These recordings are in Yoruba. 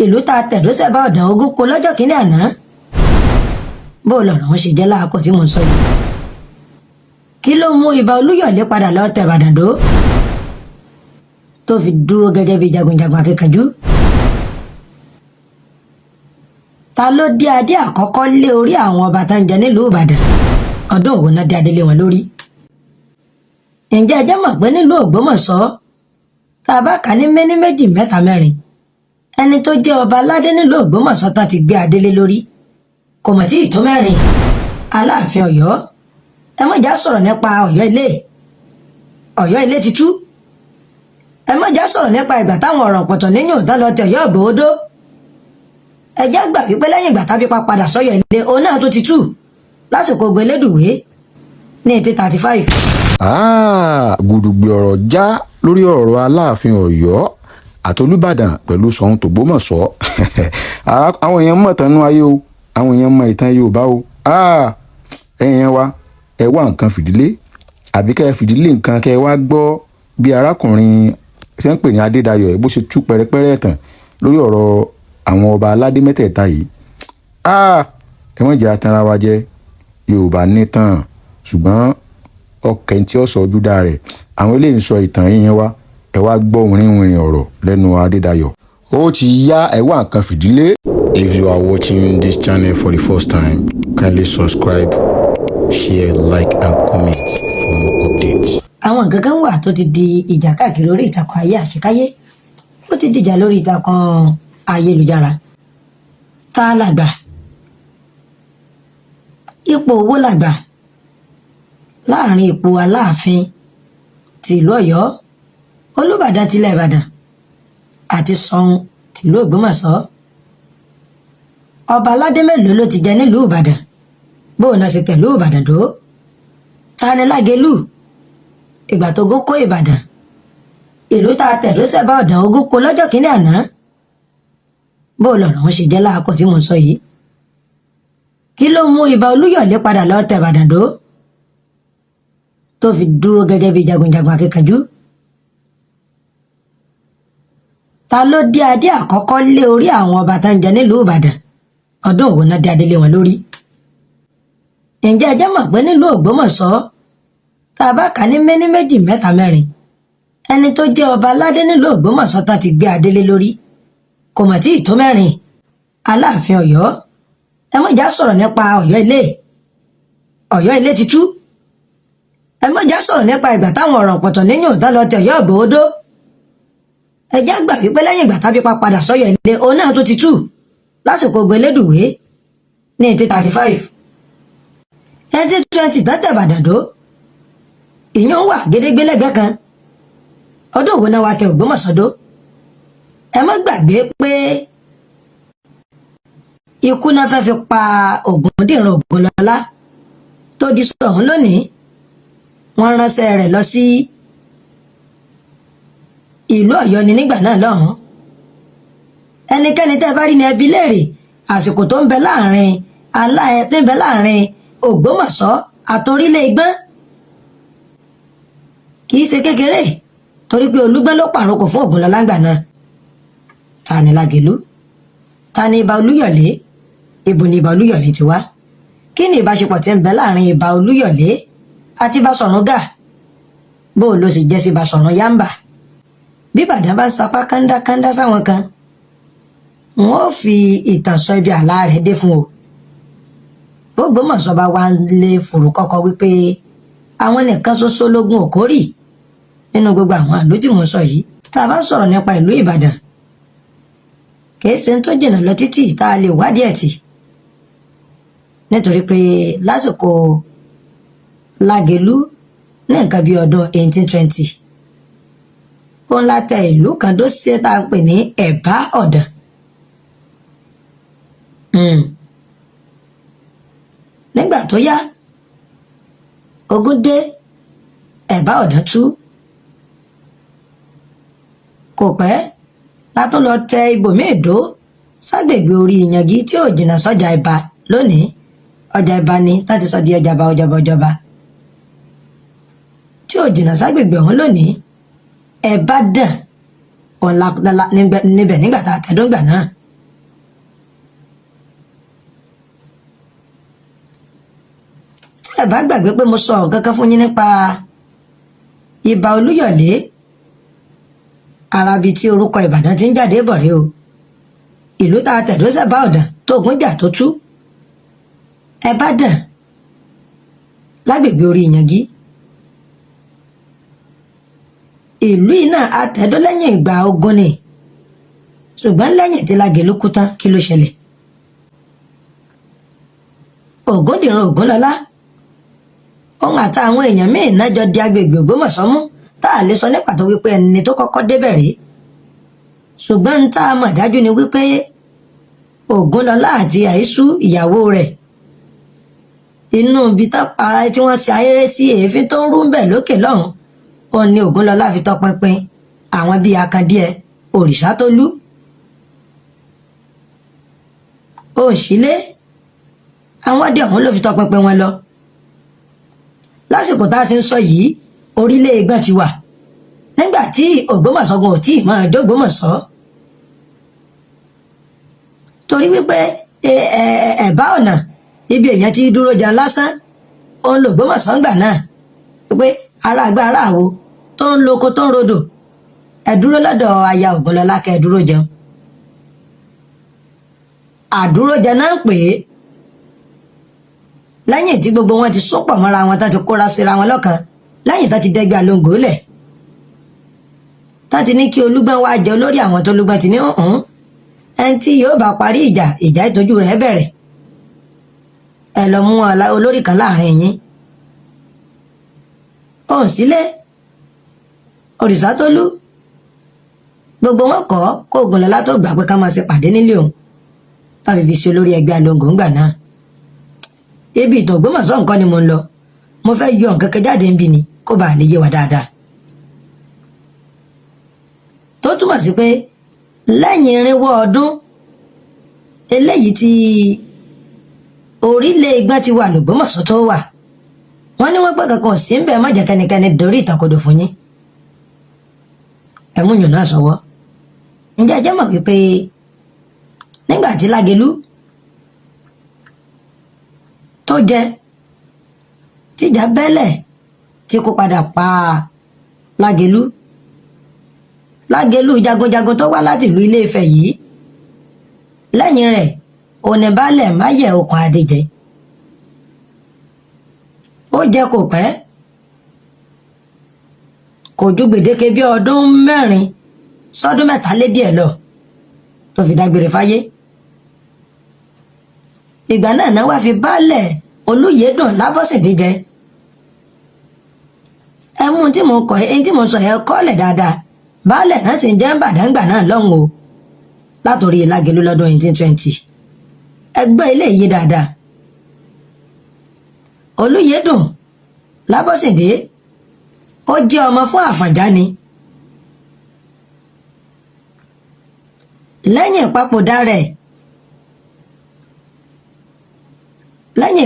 ìlú tá a tẹ̀dó sẹ́bà ọ̀dàn ogún kó lọ́jọ́ kínní àná. bó lọ̀rọ̀ ń ṣe jẹ́ láàkó tí mo sọ yìí. kí ló mú Ìbà Olúyọ̀lé padà lọ tẹ̀ Ìbàdàn dó tó fi dúró gẹ́gẹ́ bí jagunjagun akíkanjú? ta ló dé adé àkọ́kọ́ lé orí àwọn ọba tá ń jẹ nílùú Ìbàdàn? ọdún òun náà dé adé lé wọn lórí. ǹjẹ́ ẹ jẹ́ mọ̀ pé nílùú Ògbómọ̀ṣọ́ tá a bá kà ní méní méjì mẹ́ta mẹ́rin, ẹni tó jẹ́ ọba aládé nílùú Ògbómọ̀ṣọ́ tán ti gbé adé lé lórí kò mọ̀ tí ì tó mẹ́rin. Aláàfin Ọ̀yọ́, ẹ má já sọ̀rọ̀ nípa Ọ̀yọ́ ilé ti tú. ẹ má já sọ̀rọ̀ nípa ìgbà táwọn ọ̀rọ̀ pọ̀tọ̀ nínú òótọ́ lọ ti Ọ̀yọ́ Ìgbòhodó. ẹ já gbà wípé lẹ́yìn ìgbà tábí padà sọ́yọ́ ilé òun náà tó ti tú lásìkò Ògo Elédùwé ní 1835. Gùdùgbì ọ̀rọ̀ já lórí ọ̀rọ̀ Aláàfin Ọ̀yọ́ àti Olúbàdàn pẹ̀lú Ṣọ̀ún t'Ògbómọ̀ṣọ́. àwọn èèyàn mọ̀ tánú ayé o, àwọn èèyàn mọ̀ ìtàn Yorùbá o. ẹ̀yin wa ẹ wá nǹkan fìdílé àbí kẹ́ ẹ fìdílé nǹkan kẹ́ ẹ wá gbọ́ bí arákùnrin ṣe ń pè ní Adédayọ̀ bó ṣe tú pẹ̀rẹ́pẹ̀rẹ́ ẹ̀tàn lórí ọ̀rọ̀ àwọn ọba aládé mẹ́tẹ̀ẹ̀ta yìí. ẹ wọ́n jẹ́ atanra wa jẹ́ Yorùbá nítàn ṣùgbọ́n ọkàn tí ó sọ ojúdá rẹ̀ àwọn eléyìí ń sọ ìtàn yíyan wa ẹ wá gbọ́ wìrìwìrì ọ̀rọ̀ lẹ́nu Adédayọ̀. ó ti yá ẹ wá nǹkan fìdílé. If you are watching this channel for the first time, kindly subscribe, share, like and comment for more updates. àwọn nǹkan kan wà tó ti di ìjà káàkiri orí ìtàkùn ayé àṣekáyé, ó ti dìjà lórí ìtàkùn ayélujára. ta làgbà? ipò owó làgbà láàrin ipò Aláàfin ti ìlú Ọ̀yọ́, Olúbàdàn tilẹ̀ Ìbàdàn àti Ṣọ̀ún tìlú Ògbómọ̀ṣọ́. ọba aládé mélòó ló ti jẹ nílùú Ìbàdàn? bóun náà ṣe tẹ̀lú Ìbàdàn dó? ta ni Lágelú? ìgbà tó gún kó Ìbàdàn, ìlú tá a tẹ̀dó sẹ́bà ọ̀dàn ogún kó lọ́jọ́ kínní àná. bó lọ̀rọ̀ ń ṣe jẹ́ láàkó tí mo sọ yìí. kí ló mú Ìbà Olúyọ̀lé padà lọ tẹ̀ Ìbàdàn dó tó fi dúró gẹ́gẹ́ bí jagunjagun akíkanjú? ta ló dé adé àkọ́kọ́ lé orí àwọn ọba tá ń jẹ nílùú Ìbàdàn? ọdún òun náà dé adé lé wọn lórí. ǹjẹ́ ẹ jẹ́ mọ̀ pé nílùú Ògbómọ̀ṣọ́ tá a bá kà ní méní méjì mẹ́ta mẹ́rin, ẹni tó jẹ́ ọba aládé nílùú Ògbómọ̀ṣọ́ tán ti gbé adé lé lórí kò mọ̀ tí ì tó mẹ́rin. Aláàfin Ọ̀yọ́, ẹ má já sọ̀rọ̀ nípa Ọ̀yọ́ ilé ti tú. ẹ má já sọ̀rọ̀ nípa ìgbà táwọn ọ̀rọ̀ pọ̀tọ̀ nínú òótọ́ lọ ti Ọ̀yọ́ Ìgbòhodó. ẹ já gbà wípé lẹ́yìn ìgbà tábí padà sọ́yọ́ ilé òun náà tó ti tú lásìkò Ògo Elédùwé ní 1835. 1920 tán tẹ̀ Ìbàdàn dó, ìyẹn wà gédégbé lẹ́gbẹ̀ẹ́ kan. ọdún òun náà wá tẹ Ògbómọ̀ṣọ́ dó. ẹ má gbàgbé pé ikú náà fẹ́ fi pa Ògúndìran Ògúnlọlá tó di Ṣọ̀ún lónìí. wọ́n ránṣẹ́ rẹ̀ lọ sí ìlú Ọ̀yọ́ ni nígbà náà lọ́hùn. ẹnikẹ́ni tẹ́ bá rí ní ẹbí léèrè àsìkò tó ń bẹ láàrin Ògbómọ̀ṣọ́ àtorílẹ̀ Igbọ́n kì í ṣe kékeré, torí pé Olúgbọ́n ló pàrokò fún Ògúnlọlá ńgbà náà. ta ni Lágelú? ta ni Ìbà Olúyọ̀lé? ibo ni Ìbà Olúyọ̀lé ti wá? kí ni ìbáṣepọ̀ tí ń bẹ láàrin Ìbà Olúyọ̀lé àti Baṣọ̀run Gáà? bó ló sì jẹ́ sí Baṣọ̀run Yámbà? bí Ìbàdàn bá ń sapá kándá sáwọn kan, wọn ò fi ìtàn sọ ibi àlá rẹ̀ dé fún o. Ògbómọ̀ṣọ́ bá wá lé fòrúkọ́kọ́ wípé àwọn nìkan ṣoṣo lógun Òkórì nínú gbogbo àwọn ìlú tí mo sọ yìí. tá a bá ń sọ̀rọ̀ nípa ìlú Ìbàdàn, kìí ṣe tó jìnnà lọ títí tá a lè wádìí ẹ̀ tì, nítorí pé lásìkò Lágelú ní nǹkan bíi ọdún 1820 òun la tẹ ìlú kan dó sí tá a ń pè ní Ẹ̀bá Ọ̀dàn. nígbà tó yá, ogun dé, Ẹ̀bá Ọ̀dàn tú. kò pẹ́ látún lọ tẹ ibòmíì dó ságbègbè orí Ìyàngí tí ò jìnnà sọ́jà Ìbà lónìí. ọjà Ìbà ni láti sọ di ọjàba tí ò jìnnà ságbègbè ọ̀hún lónìí. Ẹ̀bádàn níbẹ̀ nígbà tá a tẹ̀dó ńgbà náà. ẹ bá gbàgbé pé mo sọ nǹkan kan fún yín nípa Ìbà Olúyọ̀lé, arabi tí orúkọ Ìbàdàn ti ń jáde bọ̀ rèé o. ìlú tá a tẹ̀dó sẹ́bà ọ̀dàn tó ogun jà tó tú. ẹ bá dàn lágbègbè orí Ìyàngí. ìlú yìí náà a tẹ̀dó lẹ́yìn ìgbà ogun ni, ṣùgbọ́n lẹ́yìn tí Lágelú kú tán kí ló ṣẹlẹ̀? Ògúndìran Ògúnlọlá òun àtàwọn èèyàn míì náà jọ di agbègbè Ògbómọ̀ṣọ́ mú, tá a lè sọ ní pàtó wípé ẹni tó kọ́kọ́ débẹ̀ rèé, ṣùgbọ́n ń tá a mọ̀ dájú ni wípé Ògúnlọlá àti Àìṣú ìyàwó rẹ̀ inú ibi tí wọ́n ti ayéré sí èéfín tó ń rú ń bẹ̀ lókè lọ́hùn, òun ni Ògúnlọlá fi tọpinpin àwọn bíi Akandíẹ, Òrìṣàtólú, Òǹṣílé, àwọn ọdẹ ọ̀hún ló fi tọpinpin wọn lọ. lásìkò tá a ti ń sọ yìí orílẹ̀ Ẹ̀gbọ́n ti wà, nígbà tí Ògbómọ̀ṣọ́ gan ò tí ì máa dógbómọ̀ṣọ́, torí wípé ẹ̀bá ọ̀nà ibi èèyàn ti dúró jẹun lásán òun l'Ògbómọ̀ṣọ́ ńgbà náà, wípé ará àgbà ará àwo tó ń loko tó ń rodò ẹ dúró lọ́dọ̀ aya Ògúnlọlá kẹ́ ẹ dúró jẹun. àdúró jẹ náà ń pè é, lẹ́yìn tí gbogbo wọn ti sopọ̀ mọ́ra wọn tán ti kóra síra wọn lọ́kan, lẹ́yìn tán ti dẹ́gbẹ́ Alóńgò lẹ̀, tán ti ní kí Olúgbọ́n wá jẹ olórí àwọn tó Olúgbọ́n ti ní ọ̀hún ẹni tí yóò bá parí ìjà ìtọ́jú rẹ̀ bẹ̀rẹ̀, ẹ lọ mú olórí kan láàrin yín. Òǹṣílé, Òrìṣàtólú, gbogbo wọn kọ́ kó Ògúnlọlá tó gbà pé ká máa ṣe pàdé nílé òun, tàbí fi ṣe olórí ẹgbẹ́ Alóńgò ńgbà náà. ibi ìtàn Ògbómọ̀ṣọ́ nǹkan ni mo ń lọ, mo fẹ́ yọ nǹkan kan jáde ń bí ni kó bàa lè yé wa dáadáa. tó túmọ̀ sí pé lẹ́yìn 400 ọdún eléyìí tí orílẹ̀ Ẹ̀gbọ́n ti wà l'Ògbómọ̀ṣọ́ tó wà, wọ́n ní wọ́n pẹ́ kankan sí ń bẹ̀ má jẹ́ kẹ́nikẹ́ni dorí ìtàkodò fún yín. ẹ mú yùn náà sọ́wọ́. ǹjẹ́ ẹ jẹ́ mọ̀ wípé nígbà tí Lágelú tó jẹ tíjà bẹ́lẹ̀ tí kò padà pa Lágelú jagunjagun tó wá láti ìlú Ilé-Ifẹ̀ yìí, lẹ́yìn rẹ̀ òní baálẹ̀ Máyẹ̀ Okùn Adéjẹ. ó jẹ kò pẹ́, kò ju gbèdéke bí ọdún 4 sọ́dún 3 lé díẹ̀ lọ tó fi dágbére fáyé. ìgbà náà wá fi baálẹ̀ Olúyèdùn Lábọ́sìndé jẹ. ẹmú tí mo kọ ẹni tí mo sọ yẹn kọ́lẹ̀ dáadáa, baálẹ̀ náà sì ń jẹ́ Ìbàdàngbà náà lọ́hùn o, látòrí Lágelú lọ́dún 1820. ẹgbẹ́ ilé yìí dáadáa. Olúyèdùn Lábọ́sìndé ó jẹ́ ọmọ fún Àfọ̀njá ni. lẹ́yìn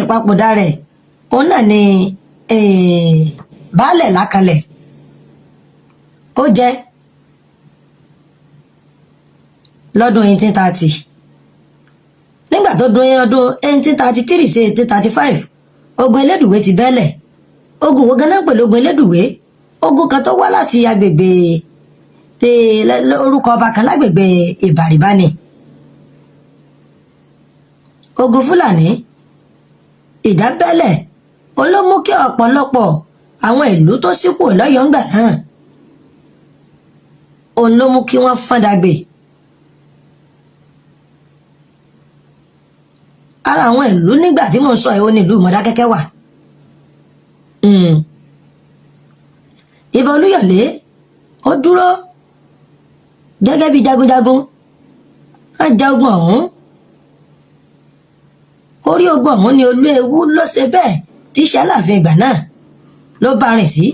ìpapòdà rẹ̀ òun náà ni baálẹ̀ Lákanlẹ̀ ó jẹ́ lọ́dún 1830. nígbà tó dún ọdún 1833 sí 1835 ogun Elédùwé ti bẹ́lẹ̀. ogun wo ganan pẹ̀lú ogun Elédùwé? ogun kan tó wá láti agbègbè orúkọ ọba kan lágbègbè Ìbàrìbá ni. ogun Fúlàní, ìjà bẹ́lẹ̀ olómú kí ọ̀pọ̀lọpọ̀ àwọn ìlú tó ṣípò lọ́yọ̀ọ́ ńgbà náà, òun ló mú kí wọ́n fọ́n dàgbé. ara àwọn ìlú nígbà tí mo sọ ẹ̀ ó ní ìlú Mọdákẹ́kẹ́ wà. Ìbà Olúyọ̀lé ó dúró gẹ́gẹ́ bí jagunjagun, á ja ogun ọ̀hún. orí ogun ọ̀hún ni Olúewu ló ṣe bẹ́ẹ̀ tí í ṣe Aláàfin ìgbà náà ló bá rìn sí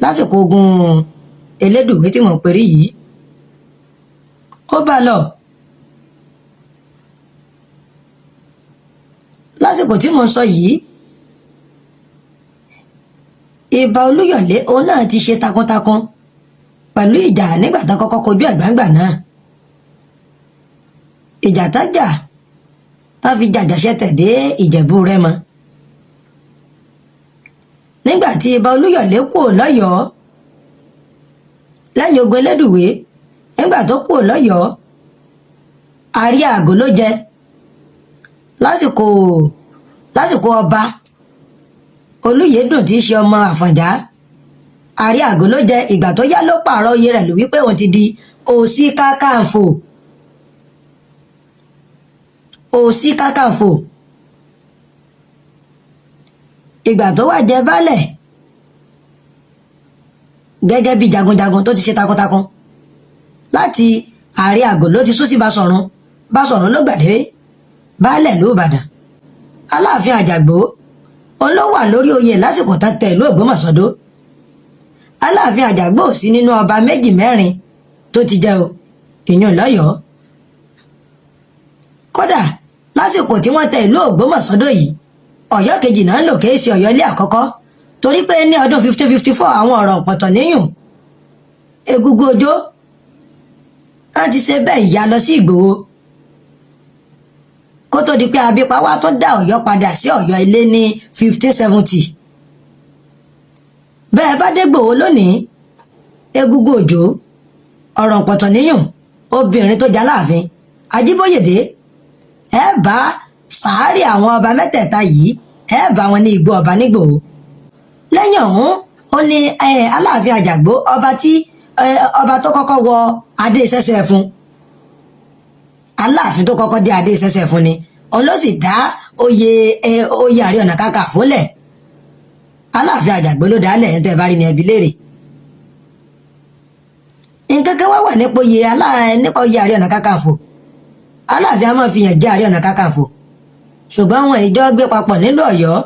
lásìkò ogun Elédùwé tí mo ń perí yìí. ó bá lọ lásìkò tí mo sọ yìí. Ìbà Olúyọ̀lé òun náà ti ṣe takuntakun pẹ̀lú ìjà nígbà tán kọ́kọ́ kojú Ẹ̀gbá ńgbà náà. ìjà tájà tán fi jàjàṣẹ́ tẹ̀dé Ìjẹ̀bú Rẹ́mọ. nígbà tí Ìbà Olúyọ̀lé kúrò lọ́yọ̀ọ́ lẹ́yìn ogun Elédùwé, nígbà tó kúrò lọ́yọ̀ọ́, àrí àgò ló jẹ lásìkò ọba Olúyèdùn tí í ṣe ọmọ Àfọ̀njá. àrí àgò ló jẹ. ìgbà tó yá ló pààrọ̀ oyè rẹ̀ lù wípé òun ti di Òsì Kákàǹfò. Òsì Kákàǹfò. ìgbà tó wá jẹ baálẹ̀ gẹ́gẹ́ bí jagunjagun tó ti ṣe takuntakun, láti àrí àgò ló ti sún sí Basọ̀run ló gbàdé baálẹ̀ ìlú Ìbàdàn. Aláàfin Àjàgbó òun ló wà lórí oyè lásìkò tán tẹ ìlú Ògbómọ̀ṣọ́ dó. Aláàfin Àjàgbó ò sí nínú ọba méjì mẹ́rin tó ti jẹ o, ìyún lọ́yọ̀ọ́. kódà lásìkò tí wọ́n tẹ ìlú Ògbómọ̀ṣọ́ dó yìí, Ọ̀yọ́ kejì náà ń lò kìí ṣe Ọ̀yọ́ ilé àkọ́kọ́, torí pé ní ọdún 1554 àwọn ọ̀rọ̀ pọ̀tọ̀ níyùn Egúngún Ojó wọ́n ti ṣe bẹ́ẹ̀ ìyá lọ sí Ìgbòho kó tó di pé Abípa wá tó dá Ọ̀yọ́ padà sí Ọ̀yọ́ ilé ní 1570. bẹ́ẹ̀ bá dé Ìgbòho lónìí, Egúngún Ojó, ọ̀rọ̀ pọ̀tọ̀ níyùn, obìnrin tó jaláàfin, Ajíbóyèdé, ẹ bá sàárì àwọn ọba mẹ́tẹ̀ẹ̀ta yìí, ẹ bá wọn ní igbó ọba nígbòho. lẹ́yìn ọ̀hún ó ní Aláàfin Àjàgbó, ọba tó kọ́kọ́ wọ adé sẹ́sẹ́ fún, Aláàfin tó kọ́kọ́ dé adé sẹ́sẹ́ fún ni òun ló sì dá oyè Ààrẹ Ọ̀nà Kakanfò lẹ̀. Aláàfin Àjàgbó ló dálẹ̀ ẹ̀ ń tẹ́ bá rí ní ẹbí léèrè. nǹkan kan wá wà nípa oyè Ààrẹ Ọ̀nà Kakanfò. Aláàfin a máa fi hàn jẹ́ Ààrẹ Ọ̀nà Kakanfò, ṣùgbọ́n àwọn ìjọ gbé papọ̀ nílùú Ọ̀yọ́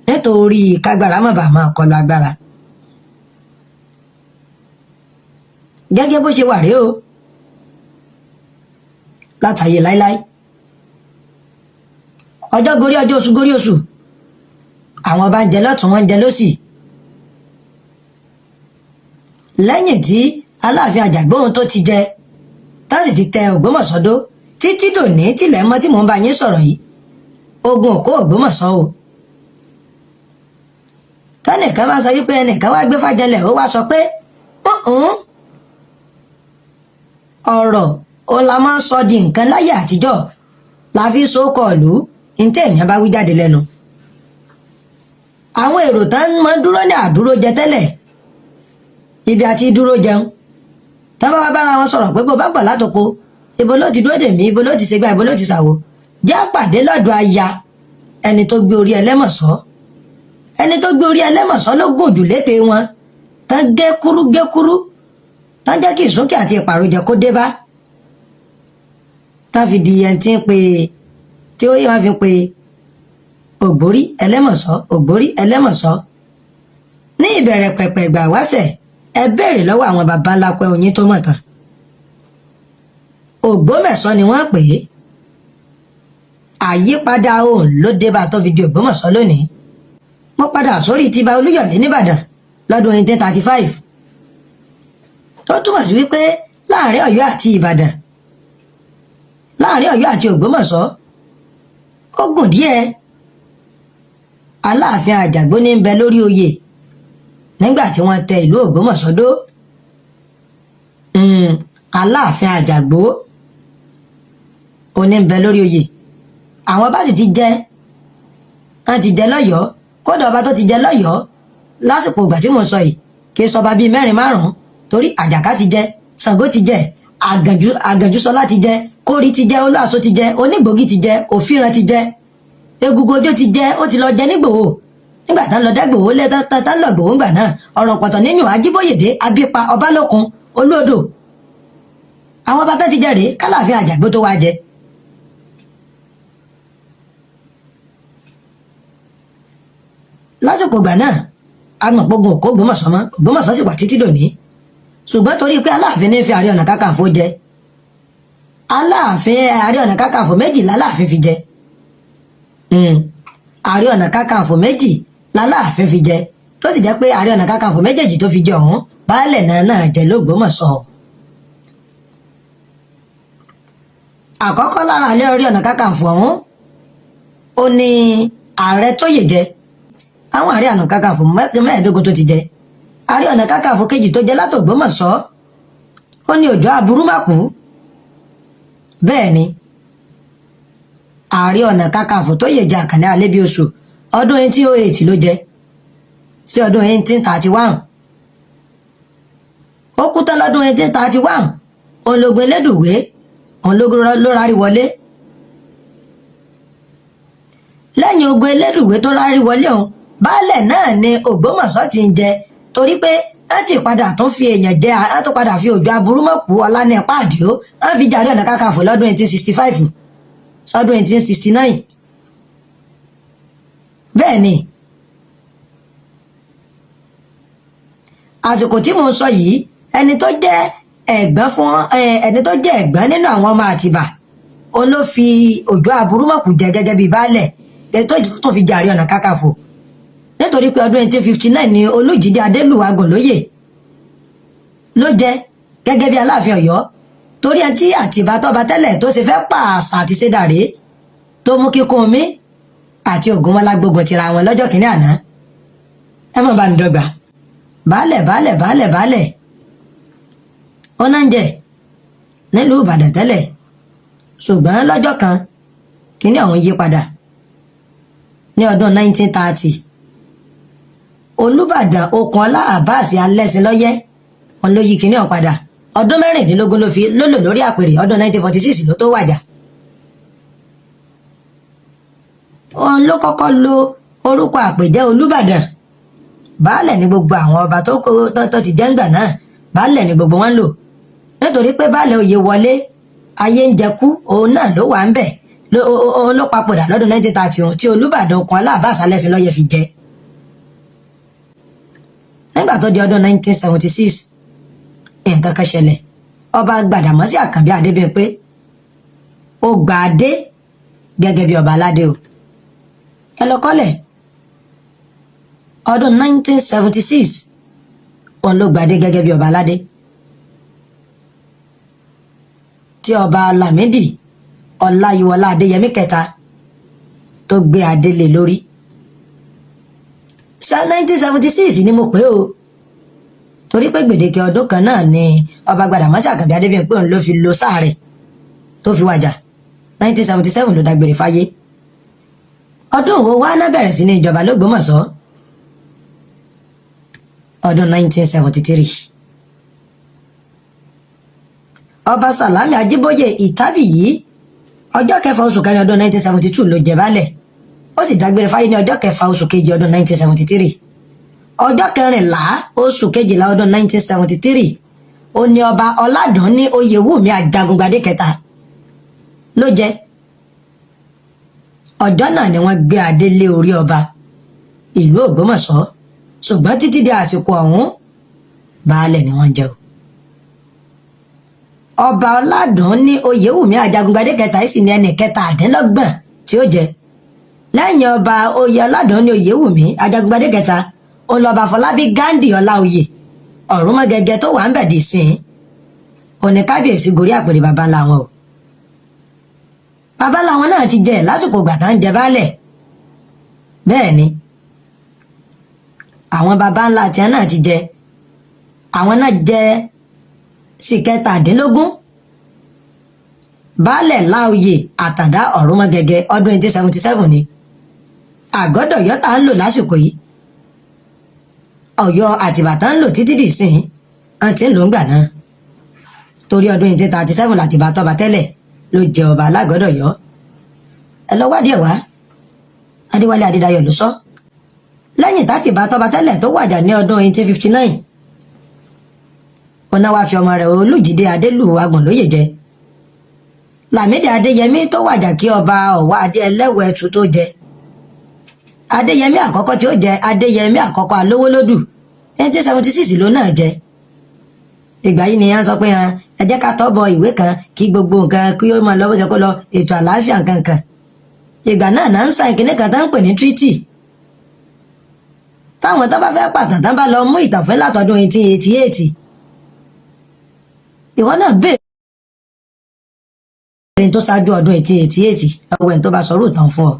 nítorí kágbára má bàa máa kọlu agbára. gẹ́gẹ́ bó ṣe wà rèé o látàyè láíláí. ọjọ́ gorí ọjọ́, oṣù gorí oṣù, àwọn ọba ń jẹ lọ́tún wọn ń jẹ lósì. lẹ́yìn tí Aláàfin Àjàgbó ohun tó ti jẹ tán sì ti tẹ Ògbómọ̀ṣọ́ dó, títí dòní tilẹ̀ mọ́ tí mò ń bá yín sọ̀rọ̀ yìí, ogun ò kó Ògbómọ̀ṣọ́ o. tẹ́nìkan máa sọ wípé ẹnìkan wá gbé fàjẹlẹ̀ ó wá sọ pé ọ̀rọ̀ òun la máa ń sọ di nǹkan láyé àtijọ́, la fi sókọ̀ ìlú ní tí èèyàn bá wí jáde lẹ́nu. àwọn èrò tán máa ń dúró ní àdúró jẹ tẹ́lẹ̀, ibi àti dúró jẹun, tán bá wá bára wọn sọ̀rọ̀ pé bó bá bọ̀ látoko, ibo ló ti dúró dè mí, ibo ló ti ṣègbà, ibo ló ti ṣàwo, jẹ́ àpàdé lọ́dọ̀ aya ẹni tó gbé orí Ẹlẹ́mọ̀ṣọ́. ẹni tó gbé orí Ẹlẹ́mọ̀ṣọ́ ló gùn jù létè wọn, tán gé kúrú tán jẹ́ kí ìsúnkì àti ìpàrọ̀jẹ kó dé bá, tán fi di ẹni tí ó yẹ wọn fi pe Ògbórí Ẹlẹ́mọ̀ṣọ́, Ògbórí Ẹlẹ́mọ̀ṣọ́. ní ìbẹ̀rẹ̀ pẹ̀pẹ̀ ìgbà wáṣẹ̀, ẹ béèrè lọ́wọ́ àwọn baba ńlá pẹ́ oyin tó mọ̀ tán. Ògbómọ̀ṣọ́ ni wọ́n pè é. àyípadà òun ló dé bá tó fi di Ògbómọ̀ṣọ́ lónìí. mo padà sórí ti Ìbà Olúyọ̀lé nìbàdàn lọ́dún 1835, tó túmọ̀ sí wípé láàrin Ọ̀yọ́ àti Ìbàdàn, láàrin Ọ̀yọ́ àti Ògbómọ̀ṣọ́, ó gùn díẹ̀. Aláàfin Àjàgbó ní ń bẹ lórí oyè nígbà tí wọ́n tẹ ìlú Ògbómọ̀ṣọ́ dó. Aláàfin Àjàgbó ó ní ń bẹ lórí oyè. àwọn bá sì ti jẹ, wọ́n ti jẹ lọ́yọ̀ọ́, kódà ọba tó ti jẹ lọ́yọ̀ọ́ lásìkò ìgbà tí mo sọ yìí kì í sọba bíi 4-5, torí Àjàká ti jẹ, Ṣàngó ti jẹ, Àgànjúsọlá ti jẹ, Kórí ti jẹ, Olúàṣọ ti jẹ, Onígbògí ti jẹ, Òfíran ti jẹ, Egúngún Ojó ti jẹ, ó ti lọ jẹ nígbòho. nígbà tán lọ dẹ́gbòho lé tán lọ gbòho ńgbà náà, ọ̀rọ̀ pọ̀tọ̀ nínú Ajíbóyèdé, Abípa, Ọbalókun, Olúodò, àwọn ọba tán ti jẹ rèé k'Aláàfin Àjàgbó tó wá jẹ. lásìkò ìgbà náà agbọ̀npogun òkó Ògbómọ̀ṣọ́ mọ́, Ògbómọ̀ṣọ́ sì wà títí dòní. ṣùgbọ́n torí pé Aláàfin ní fi Ààrẹ Ọ̀nà Kakanfò jẹ, Ààrẹ Ọ̀nà Kakanfò méjì l'Aláàfin fi jẹ. Ààrẹ Ọ̀nà Kakanfò méjì l'Aláàfin fi jẹ, tó sì jẹ́ pé Ààrẹ Ọ̀nà Kakanfò méjèèjì tó fi jẹ ọ̀hún baálẹ̀ náà jẹ l'Ògbómọ̀ṣọ́. àkọ́kọ́ lára Ààrẹ Ọ̀nà Kakanfò ọ̀hún ó ní ààrẹ Tóyè jẹ àwọn Ààrẹ Ọ̀nà Kakanfò mẹ́ẹ̀ẹ́dógún tó ti jẹ Ààrẹ Ọ̀nà Kakanfò kejì tó jẹ látògbómọ̀ṣọ́ ó ní Òjó Aburúmàkù bẹ́ẹ̀ ni Ààrẹ Ọ̀nà Kakanfò Tóyè jẹ Àkànní Alébíoṣù ọdún 1808 ló jẹ sí ọdún 1831 ó kú tán lọ́dún 1831 òun lógun Elédùwé òun ló rárí wọlé lẹ́yìn ogun Elédùwé tó rárí wọlé òun baálẹ̀ náà ni Ògbómọ̀ṣọ́ ti ń jẹ torí pé wọ́n ti padà tún fi èèyàn jẹ wọ́n tó padà fi Òjó Aburúmàkù Ọlánípà Àdìó wọ́n fi jẹ Ààrẹ Ọ̀nà Kakanfò lọ́dún 1865 sọ́dún 1869 bẹ́ẹ̀ ni àsìkò tí mo ń sọ yìí ẹni tó jẹ́ ẹ̀gbọ́n nínú àwọn ọmọ Àtìbà òun ló fi Òjó Aburúmàkù jẹ gẹ́gẹ́ bíi baálẹ̀ tó tún fi jẹ Ààrẹ Ọ̀nà Kakanfò nítorí pé ọdún 1859 ni Olújídé Adélùwagùnlóyè ló jẹ gẹ́gẹ́ bí Aláàfin Ọ̀yọ́ torí ẹni tí Àtìbà tọ́ba tẹ́lẹ̀ tó ṣe fẹ́ pààṣà àti ṣèdàrẹ́ tó mú kíkún omi àti Ògúnmọ́lá gbógun tira wọn lọ́jọ́ kìíní àná ẹ mọ̀ bá ní dọ́gba baálẹ̀ ó náà ń jẹ nílùú Ìbàdàn tẹ́lẹ̀ ṣùgbọ́n lọ́jọ́ kan kíní ọ̀hún yí padà ní ọdún 1930 Olúbàdàn Okùnọlá Abbas Alẹ́sìnlọ́yẹ́ wọn ló yí kíní ọ̀hún padà ọdún 16 ló lò lórí àpèrè ọdún 1946 ló tó wàjà òun ló kọ́kọ́ lo orúkọ àpèjẹ́ Olúbàdàn baálẹ̀ ní gbogbo àwọn ọba tó ti jẹ́ ńgbà náà baálẹ̀ ní gbogbo wọn lò nítorí pé baálẹ̀ oyè wọlé ayé ń jẹkú òun náà ló wà ń bẹ̀ òun ló papòdà lọ́dún 1930 tí Olúbàdàn Okùnọlá Abbas Alẹ́sìnlọ́yẹ́ fi jẹ nígbà tó di ọdún 1976 nǹkan kan ṣẹlẹ̀ ọba Gbàdàmọ́sí Àkànbí Adébímpé ó gba adé gẹ́gẹ́ bí ọba aládé o ẹ lọ kọ́lẹ̀ ọdún 1976 òun ló gba adé gẹ́gẹ́ bí ọba aládé tí ọba Lámídì Ọláyíwọlá Adéyẹmí kẹta tó gbé adé lé lórí 1976 ni mo pè o torí pé gbèdéke ọdún kan náà ni ọba Gbàdàmọ́sí Àkànbí Adébímpé òun ló fi lo sáà rẹ̀ tó fi wàjà 1977 ló dágbére fáyé ọdún wo wá náà bẹ̀rẹ̀ sí ní ìjọba l'Ógbómọ̀ṣọ́ ọdún 1973 ọba Sàlámì Ajíbóyè Ìtàbíyì ọjọ́ kẹfà oṣù kẹrin ọdún 1972 ló jẹ baálẹ̀ ó sì dágbére fáyé ní ọjọ́ kẹfà oṣù kejì ọdún 1973 ọjọ́ kẹrìnlá oṣù kejìlá ọdún 1973 ó ní ọba Ọládùnní Oyèwùmí Ajagungbadé kẹta ló jẹ ọjọ́ náà ni wọ́n gbé adé lé orí ọba ìlú Ògbómọ̀ṣọ́ ṣùgbọ́n títí di àsìkò ọ̀hún baálẹ̀ ni wọ́n jẹ́ o ọba Ọládùnní Oyèwùmí Ajagungbadé kẹta yìí sì ní ẹnì kẹtàdínlọ́gbọ̀n tí ó jẹ lẹ́yìn ọba oyè Ọládùnní Oyèwùmí Ajagungbadé kẹta òun lọ́ba Fọlábí Gándì Ọláoyè Ọ̀rúnmọ́gẹ́gẹ́ tó wà ń bẹ̀ dì sí òní kábíyèsí gorí àpèrè baba ńlá wọn o baba ńlá wọn náà ti jẹ lásìkò ìgbà tá ń jẹ baálẹ̀ bẹ́ẹ̀ ni àwọn baba ńlá tí wọn náà ti jẹ àwọn náà jẹ sí kẹtàdínlógún baálẹ̀ Láoyè Àtàndá Ọ̀rúnmọ́gẹ́gẹ́ ọdún 1877 ni àgọ́dọ̀ Ọ̀yọ́ tá ń lò lásìkò yìí Ọ̀yọ́ Àtìbà tá ń lò títí dì sí àti ń lò ń gbà náà torí ọdún 1837 l'Àtìbà tọ́ba tẹ́lẹ̀ ló jẹ ọba alágọ́dọ̀ Ọ̀yọ́ ẹ lọ wádìí ẹ̀ wá Adéwálé Adédayọ̀ ló sọ lẹ́yìn t'Àtìbà tọ́ba tẹ́lẹ̀ tó wàjà ní ọdún 1859 ọ̀nà wa fi ọmọ rẹ̀ Olújídé Adélùwagùnlóyè jẹ Lámídì Adéyẹmí tó wàjà kí ọba Ọ̀wá Adé Ẹlẹ́wẹ̀ẹ́tù tó jẹ Adéyẹmí àkọ́kọ́ tí ó jẹ Adéyẹmí àkọ́kọ́ Alówólódù 1876 ló náà jẹ ìgbà yìí ni a sọ pé ẹ jẹ́ ká tọ́bọ ìwé kan kí gbogbo nǹkan kí ó máa lọ bó ṣe kó lọ ètò àlàáfíà kankan ìgbà náà náà ń sàn kínní kan tá ń pè ní treaty táwọn tó bá fẹ́ pàtàkì tán bá lọ mú ìtànfẹ́ látọdún 1888 ìwọ náà béèrè tó ṣáájú ọdún 1888 ọwọ́ ẹni tó bá sọ̀rọ̀ ìtàn fún ọ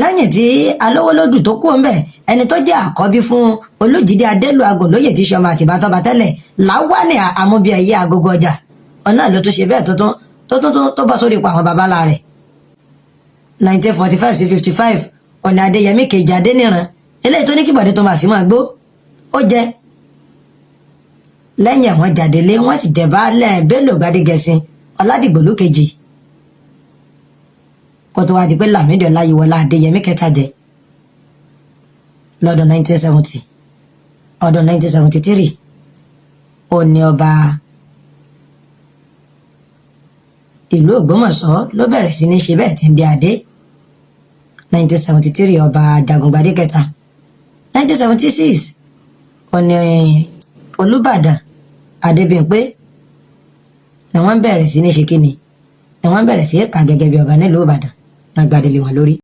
lẹ́yìn tí Alówólódù tó kú ńbẹ̀ ẹni tó jẹ́ àkọ́bí fún Olújídé Adélùagùnlóyè tí ṣọmọ Àtìbá tọ́ba tẹ́lẹ̀ Láwálì Àmúbíẹ̀yẹ Agogo Ọjà ọ̀nà ló tún ṣe bẹ́ẹ̀ tó bọ́ sórí ipò àwọn babalá rẹ̀ 1945 sí 55 ọ̀nà Adéyẹmí kejì Adéníran eléyìí tó ní kí Bọ̀dé Thomas máa gbó ó jẹ lẹ́yìn àwọn Jàdélé wọ́n sì jẹ baálẹ̀ Bello Gbádégẹṣin Ọládìgbòlú kejì kó tó wá di pé Lámídì Ọláyíwọlá Adéyẹmí kẹta jẹ lọ́dún 1970 ọdún 1973 ó ní ọba ìlú Ògbómọ̀ṣọ́ ló bẹ̀rẹ̀ sí ní ṣe bẹ́ẹ̀ tí ń dé adé 1973 ọba Jagungbadé kẹta 1976 ó ní Olúbàdàn Adébímpé ni wọ́n bẹ̀rẹ̀ sí ní ṣe kíni ni wọ́n bẹ̀rẹ̀ sí kà gẹ́gẹ́ bí ọba nílùú Ìbàdàn náà gbadé lé wọn lórí.